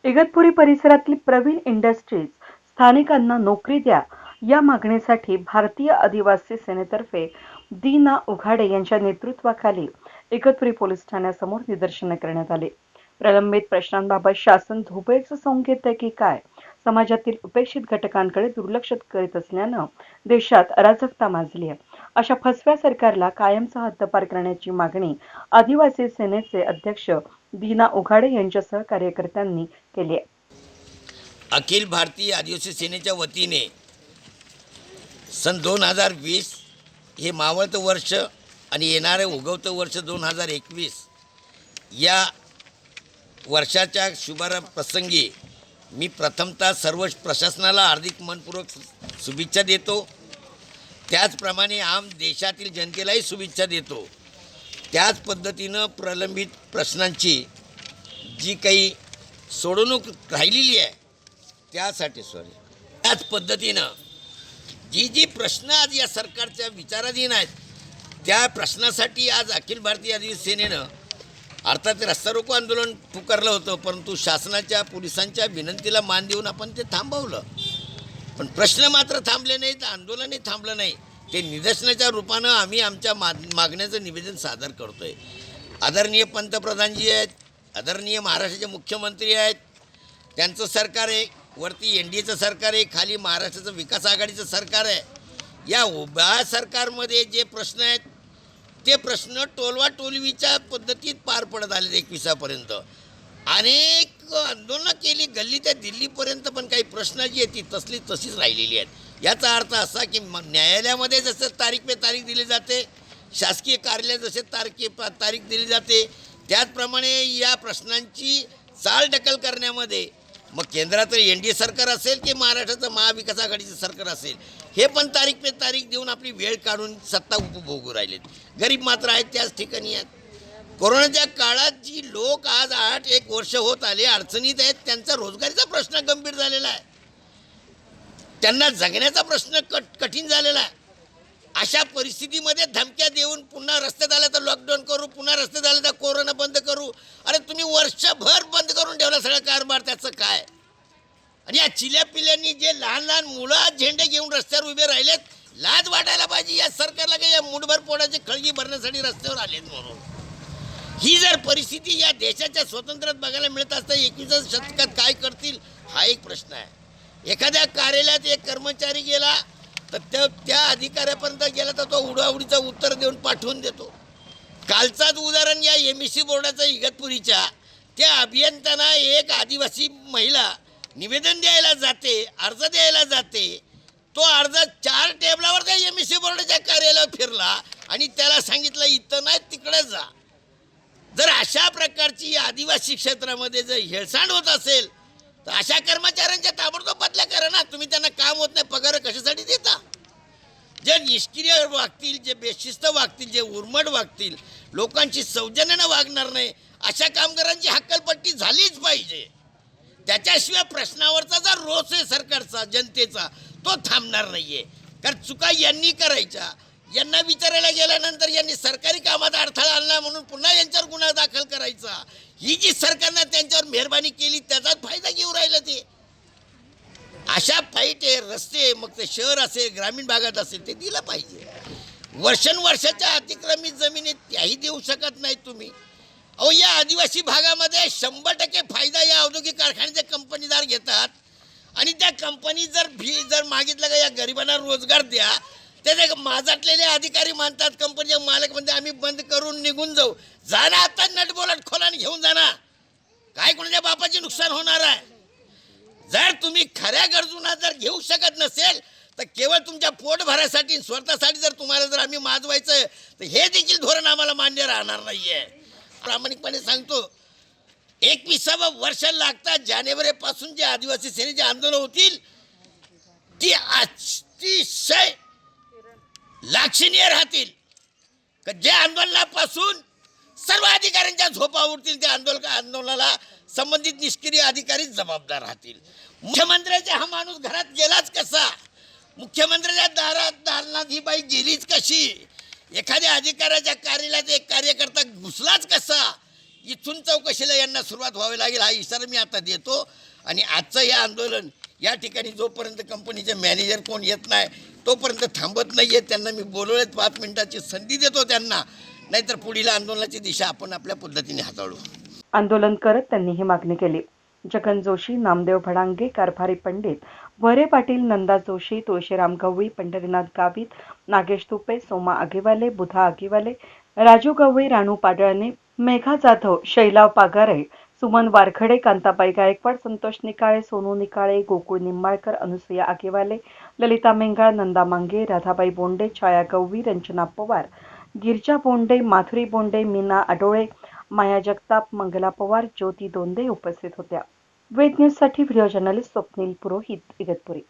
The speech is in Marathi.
इगतपुरी परिसरातील प्रवीण इंडस्ट्रीज स्थानिकांना नोकरी द्या या मागणीसाठी भारतीय आदिवासी सेनेतर्फे दीना उघाडे यांच्या नेतृत्वाखाली इगतपुरी पोलीस ठाण्यासमोर निदर्शने करण्यात आली। प्रलंबित प्रश्नांबाबत शासन झोपेचं सोंग घेतंय की काय? समाजातील उपेक्षित घटकांकडे दुर्लक्ष करीत असल्यानं देशात अराजकता माजली आहे। अशा फसव्या सरकारला कायमचा हद्दपार करण्याची मागणी आदिवासी सेनेचे अध्यक्ष दीना उघाडे यांच्यासह कार्यकर्त्यांनी केली आहे। अखिल भारतीय आदिवासी सेनेच्या वतीने सन 2020 हे मावळतं वर्ष आणि येणारे उगवतं वर्ष 2021 या वर्षाच्या शुभारंभ प्रसंगी मी प्रथमतः सर्व प्रशासनाला हार्दिक मनपूर्वक शुभेच्छा देतो। त्याचप्रमाणे आम देशातील जनतेलाही शुभेच्छा देतो। त्याच पद्धतीनं प्रलंबित प्रश्नांची जी काही सोडवणूक राहिलेली आहे त्यासाठी त्याच पद्धतीनं जी प्रश्न आज या सरकारच्या विचाराधीन आहेत त्या प्रश्नासाठी आज अखिल भारतीय आदिवासी सेनेनं अर्थात रस्ता रोको आंदोलन पुकारलं होतं, परंतु शासनाच्या पोलिसांच्या विनंतीला मान देऊन आपण ते थांबवलं। पण प्रश्न मात्र थांबले नाहीत, आंदोलनही थांबलं नाही। ते निदर्शनाच्या रूपानं आम्ही आमच्या मागण्याचं निवेदन सादर करतोय। आदरणीय पंतप्रधानजी आहेत, आदरणीय महाराष्ट्राचे मुख्यमंत्री आहेत, त्यांचं सरकार आहे, वरती NDAचं सरकार आहे, खाली महाराष्ट्राचं विकास आघाडीचं सरकार आहे। या उभ्या सरकारमध्ये जे प्रश्न आहेत ते प्रश्न टोलवाटोलवीच्या पद्धतीत पार पडत आले। 21पर्यंत अनेक आंदोलनं केली, गल्ली ते दिल्लीपर्यंत, पण काही प्रश्न जी आहेत ती तशीच राहिलेली आहेत। याचा अर्थ असा की न्यायालयामध्ये जसं तारीख पे तारीख दिली जाते, शासकीय कार्यालयात जसे तारीख दिली जाते, त्याचप्रमाणे या प्रश्नांची चालढकल करण्यामध्ये मग केंद्राचं NDA सरकार असेल की महाराष्ट्राचं महाविकास आघाडीचं सरकार असेल, हे पण तारीख पे तारीख देऊन आपली वेळ काढून सत्ता उपभोगू राहिलेत। गरीब मात्र आहेत त्याच ठिकाणी आहेत। कोरोनाच्या काळात जी लोक आज 8-1 वर्ष होत आले अडचणीत आहेत, त्यांचा रोजगारीचा प्रश्न गंभीर झालेला आहे, त्यांना जगण्याचा प्रश्न कठीण झालेला आहे। अशा परिस्थितीमध्ये धमक्या देऊन पुन्हा रस्त्यात आलं तर लॉकडाऊन करू, पुन्हा रस्त्यात आलं तर कोरोना बंद करू। अरे तुम्ही वर्षभर बंद करून ठेवला सगळा कारभार, त्याचं काय? आणि या चिल्या पिल्यांनी जे लहान लहान मुलं झेंडे घेऊन रस्त्यावर उभे राहिलेत, लाज वाटायला पाहिजे या सरकारला की या मुठभर पोटाची खळगी भरण्यासाठी रस्त्यावर आलेत म्हणून। ही जर परिस्थिती या देशाच्या स्वातंत्र्यात बघायला मिळत असता 21व्या शतकात काय करतील हा एक प्रश्न आहे। एखाद्या कार्यालयात एक कर्मचारी गेला तर त्या अधिकाऱ्यापर्यंत गेला तर तो उडाउडीचं उत्तर देऊन पाठवून देतो। कालचाच उदाहरण या MSC बोर्डाचं इगतपुरीच्या, त्या अभियंत्यांना एक आदिवासी महिला निवेदन द्यायला जाते, अर्ज द्यायला जाते, तो अर्ज 4 टेबलावर त्या MSC बोर्डाच्या कार्यालयात फिरला आणि त्याला सांगितलं इथं नाही तिकडे जा। जर अशा प्रकारची आदिवासी क्षेत्रामध्ये जर हेळसांड होत असेल तर अशा कर्मचाऱ्यांच्या ताबडतोब बदल्या करा ना। तुम्ही त्यांना काम होत नाही, पगार कशासाठी देता? जे निष्क्रिय वागतील, जे बेशिस्त वागतील, जे उर्मट वागतील, लोकांची सौजन्यानं वागणार नाही, अशा कामगारांची हक्कलपट्टी झालीच पाहिजे। त्याच्याशिवाय प्रश्नावरचा जो रोष आहे सरकारचा, जनतेचा, तो थांबणार नाहीये। कारण चुका यांनी करायच्या, यांना विचारायला गेल्यानंतर यांनी सरकारी कामात अडथळा आणला म्हणून पुन्हा यांच्यावर गुन्हा दाखल करायचा। ही जी सरकारनं त्यांच्यावर मेहरबानी केली त्याचाच फायदा घेऊ राहिलं ते। अशा फाईटे रस्ते, मग ते शहर असेल ग्रामीण भागात असेल, ते दिलं पाहिजे। वर्षानुवर्षाच्या अतिक्रमित जमिनीत त्याही देऊ शकत नाही तुम्ही। अहो या आदिवासी भागामध्ये 100% फायदा या औद्योगिक कारखान्याचे कंपनीदार घेतात आणि त्या कंपनी जर मागितलं का या गरिबांना रोजगार द्या, ते माजाटलेले अधिकारी मानतात, कंपनीचे मालक म्हणते आम्ही बंद करून निघून जाऊ। जा ना आता नटबोलट खोलाने घेऊन जा ना, काय कोणाच्या बापाचे नुकसान होणार आहे? जर तुम्ही खऱ्या गरजूंना जर घेऊ शकत नसेल तर केवळ तुमच्या पोट भरासाठी स्वतःसाठी जर तुम्हाला जर आम्ही माजवायचं तर हे देखील धोरण आम्हाला मान्य राहणार नाहीये। प्रामाणिकपणे सांगतो, 21व्या वर्ष लागतात जानेवारीपासून जे आदिवासी सेनेचे आंदोलन होतील ती अतिशय लाक्षणीय राहतील। जे आंदोलनापासून सर्व अधिकाऱ्यांच्या झोपा उठतील, त्या आंदोलनाला संबंधित निष्क्रिय अधिकारी जबाबदार राहतील। मुख्यमंत्र्याचा हा माणूस घरात गेलाच कसा? मुख्यमंत्र्याच्या दारात ही बाई गेलीच कशी? एखाद्या अधिकाऱ्याच्या कार्यालयात एक कार्यकर्ता घुसलाच कसा? इथून चौकशीला यांना सुरुवात व्हावी लागेल हा इशारा मी आता देतो. आणि आजचं हे आंदोलन या ठिकाणी जोपर्यंत कंपनीचे मॅनेजर कोण येत नाही तोपर्यंत थांबत नाही आहे. त्यांना मी बोलवलेत 5 मिनिटाची संधी देतो त्यांना, नाहीतर पुढील आंदोलनाची दिशा आपण आपल्या पद्धतीने हाताळू. आंदोलन करत त्यांनी ही मागणी केली. जगन जोशी, नामदेव भडांगे, कारभारी पंडित, वरे पाटील, नंदा जोशी, तुळशीराम गवळी, पंढरीनाथ गावित, नागेश तुपे, सोमा आगेवाले, बुधा आगेवाले, राजू गवळी, राणू पाडळणे, मेघा जाधव, शैलाव पागारे, सुमन वारखडे, कांताबाई गायकवाड, संतोष निकाळे, सोनू निकाळे, गोकुळ निंबाळकर, अनुसुया आगेवाले, ललिता मेंगाळ, नंदा मांगे, राधाबाई बोंडे, छाया गवळी, रंजना पवार, गिरजा बोंडे, माधुरी बोंडे, मीना आडोळे, माया जगताप, मंगला पवार, ज्योती दोंदे उपस्थित होत्या. वेद न्यूजसाठी व्हिडिओ जर्नलिस्ट स्वप्नील पुरोहित, इगतपुरी.